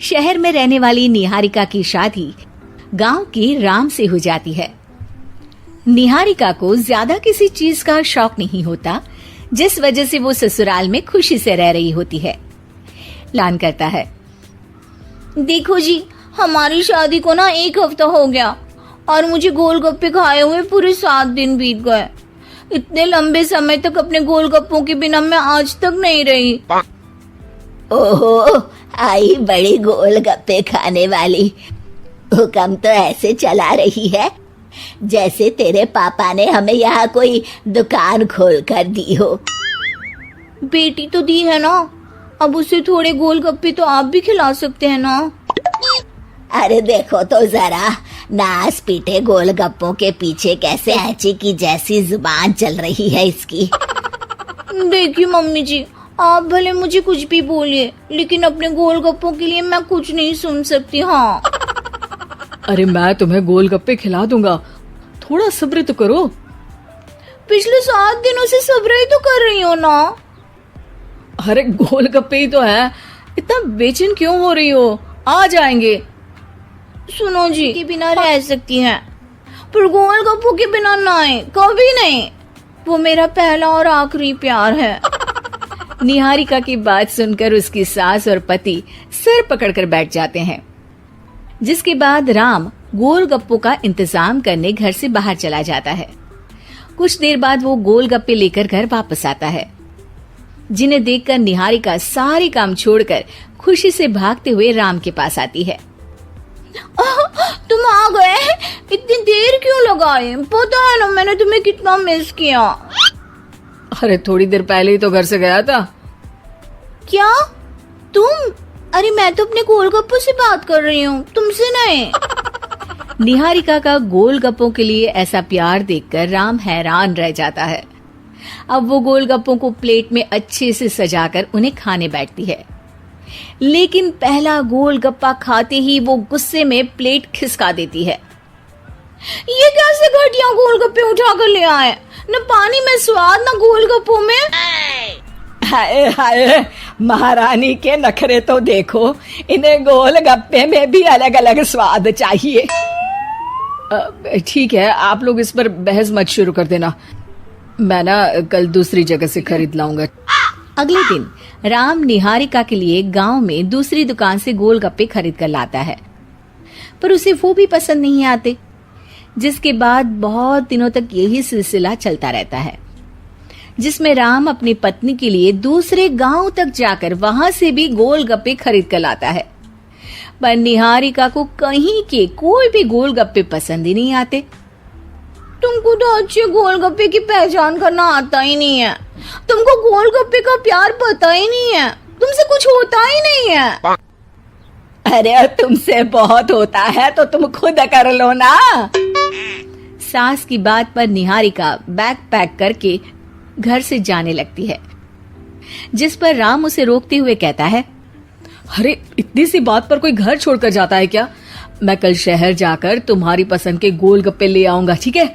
शहर में रहने वाली निहारिका की शादी गांव के राम से हो जाती है। निहारिका को ज्यादा किसी चीज का शौक नहीं होता, जिस वजह से वो ससुराल में खुशी से रह रही होती है। लान कहता है, देखो जी, हमारी शादी को ना 1 हफ्ता हो गया और मुझे गोलगप्पे खाए हुए पूरे 7 दिन बीत गए। इतने लंबे समय तक अपने गोलगप्पों के बिना मैं आज तक नहीं रही। ओहो, आई बड़ी गोलगप्पे खाने वाली। हुक्म तो ऐसे चला रही है जैसे तेरे पापा ने हमें यहाँ कोई दुकान खोल कर दी हो। बेटी तो दी है ना, अब उसे थोड़े गोलगप्पे तो आप भी खिला सकते हैं ना। अरे देखो तो जरा, नास पीटे गोलगप्पों के पीछे कैसे ऐची की जैसी जुबान चल रही है इसकी। देखिए मम्मी जी, आप भले मुझे कुछ भी बोलिए, लेकिन अपने गोलगप्पों के लिए मैं कुछ नहीं सुन सकती। हाँ, अरे मैं तुम्हें गोलगप्पे खिला दूंगा, थोड़ा सब्र तो करो। पिछले 7 दिनों से सब्र ही तो कर रही हो ना। अरे गोलगप्पे ही तो है, इतना बेचैन क्यों हो रही हो? आ जाएंगे। सुनो जी, के बिना रह सकती हैं, पर गोलगप्पों के बिना नहीं, कभी नहीं। वो मेरा पहला और आखिरी प्यार है। निहारिका की बात सुनकर उसकी सास और पति सिर पकड़कर बैठ जाते हैं। जिसके बाद राम गोलगप्पों का इंतजाम करने घर से बाहर चला जाता है। कुछ देर बाद वो गोलगप्पे लेकर घर वापस आता है, जिन्हें देखकर निहारिका सारे काम छोड़कर खुशी से भागते हुए राम के पास आती है। तुम आ गए? इतनी देर क्यों लगाई? पता है ना मैंने तुम्हें कितना मिस किया। अरे थोड़ी देर पहले ही तो घर से गया था। क्या तुम? अरे मैं तो अपने गोलगप्पों से बात कर रही हूँ, तुमसे नहीं। निहारिका का गोलगप्पों के लिए ऐसा प्यार देखकर राम हैरान रह जाता है। अब वो गोलगप्पों को प्लेट में अच्छे से सजाकर उन्हें खाने बैठती है, लेकिन पहला गोलगप्पा खाते ही वो गुस्से में प्लेट खिसका देती है। ये कैसे घटिया गोलगप्पे उठा कर ले आए? न पानी में स्वाद, न गोलगप्पों में। हाय हाय, महारानी के नखरे तो देखो, इन्हें गोलगप्पे में भी अलग अलग स्वाद चाहिए। ठीक है, आप लोग इस पर बहस मत शुरू कर देना, मैं ना कल दूसरी जगह से खरीद लाऊंगा। अगले दिन राम निहारिका के लिए गांव में दूसरी दुकान से गोलगप्पे खरीद कर लाता है, पर उसे वो भी पसंद नहीं आते। जिसके बाद बहुत दिनों तक यही सिलसिला चलता रहता है, जिसमें राम अपनी पत्नी के लिए दूसरे गांव तक जाकर वहां से भी गोलगप्पे खरीद कर लाता है, पर निहारिका को कहीं के कोई भी गोलगप्पे पसंद ही नहीं आते। तुमको तो अच्छे गोलगप्पे की पहचान करना आता ही नहीं है। तुमको गोलगप्पे का प्यार पता ही नहीं है, तुमसे कुछ होता ही नहीं है। अरे तुमसे बहुत होता है तो तुम खुद कर लो ना। सास की बात पर निहारिका बैग पैक करके घर से जाने लगती है, जिस पर राम उसे रोकते हुए कहता है, अरे इतनी सी बात पर कोई घर छोड़कर जाता है क्या? मैं कल शहर जाकर तुम्हारी पसंद के गोलगप्पे ले आऊंगा, ठीक है?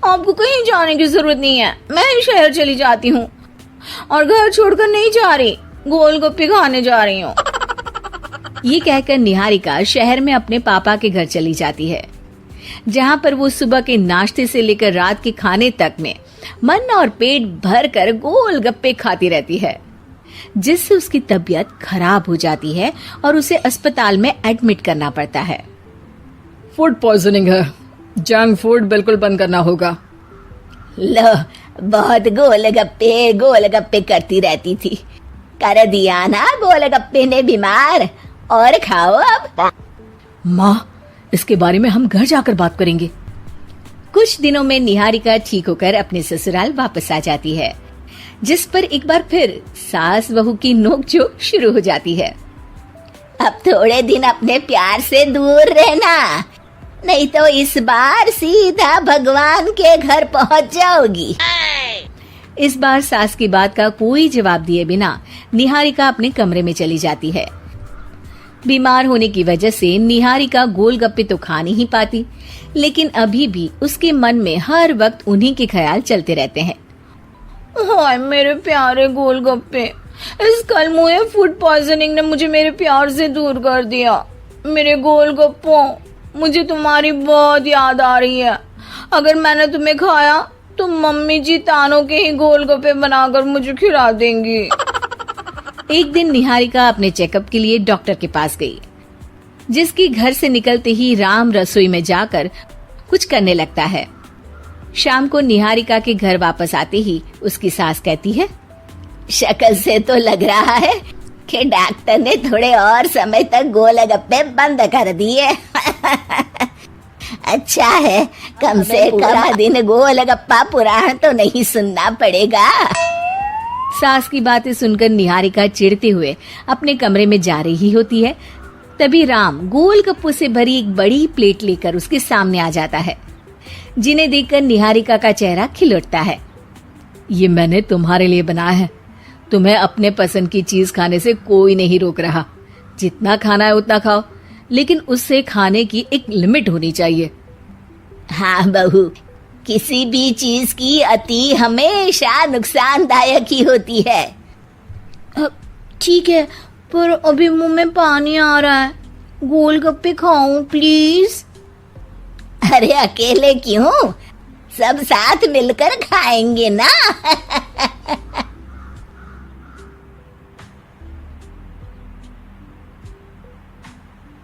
आपको कहीं जाने की जरूरत नहीं है, मैं ही शहर चली जाती हूँ और घर छोड़कर नहीं जा रही, गोलगप्पे खाने जा रही हूँ। ये कहकर निहारिका शहर में अपने पापा के घर चली जाती है, जहाँ पर वो सुबह के नाश्ते से लेकर रात के खाने तक में मन और पेट भर कर गोलगप्पे खाती रहती है, जिससे उसकी तबीयत खराब हो जाती है और उसे अस्पताल में एडमिट करना पड़ता है। फूड पॉइजनिंग है, जंक फूड बिल्कुल बंद करना होगा। लो, बहुत गोलगप्पे गोलगप्पे करती रहती थी, कर दिया ना गोलगप्पे ने बीमार। और खाओ अब। माँ, इसके बारे में हम घर जाकर बात करेंगे। कुछ दिनों में निहारिका ठीक होकर अपने ससुराल वापस आ जाती है, जिस पर एक बार फिर सास बहू की नोकझोंक शुरू हो जाती है। अब थोड़े दिन अपने प्यार से दूर रहना, नहीं तो इस बार सीधा भगवान के घर पहुंच जाओगी। इस बार सास की बात का कोई जवाब दिए बिना निहारिका अपने कमरे में चली जाती है। बीमार होने की वजह से निहारिका गोलगप्पे तो खा नहीं पाती, लेकिन अभी भी उसके मन में हर वक्त उन्हीं के ख्याल चलते रहते हैं। हाय मेरे प्यारे गोलगप्पे, इस कलमुए फूड पॉइजनिंग ने मुझे मेरे प्यार से दूर कर दिया। मेरे गोलगप्पों, मुझे तुम्हारी बहुत याद आ रही है। अगर मैंने तुम्हें खाया तो मम्मी जी तानों के ही गोलगप्पे बनाकर मुझे खिला देंगी। एक दिन निहारिका अपने चेकअप के लिए डॉक्टर के पास गई, जिसकी घर से निकलते ही राम रसोई में जाकर कुछ करने लगता है। शाम को निहारिका के घर वापस आते ही उसकी सास कहती है, शक्ल से तो लग रहा है कि डॉक्टर ने थोड़े और समय तक गोलगप्पे बंद कर दिए। अच्छा है, कम से कम दिन गोलगप्पा पुराण तो नहीं सुनना पड़ेगा। सास की बातें सुनकर निहारिका चिढ़ते हुए अपने कमरे में जा रही होती है। तभी राम गोलगप्पों से भरी एक बड़ी प्लेट लेकर उसके सामने आ जाता है, जिन्हें देखकर निहारिका का चेहरा खिल उठता है। ये मैंने तुम्हारे लिए बनाया है। तुम्हें अपने पसंद की चीज खाने से कोई नहीं रोक रहा। जितना खाना है उतना खाओ, लेकिन उससे खाने की एक लिमिट होनी चाहिए। हाँ बहू, किसी भी चीज की अति हमेशा नुकसानदायक ही होती है। ठीक है, पर अभी मुंह में पानी आ रहा है। गोलगप्पे खाऊं प्लीज? अरे अकेले क्यों, सब साथ मिलकर खाएंगे ना।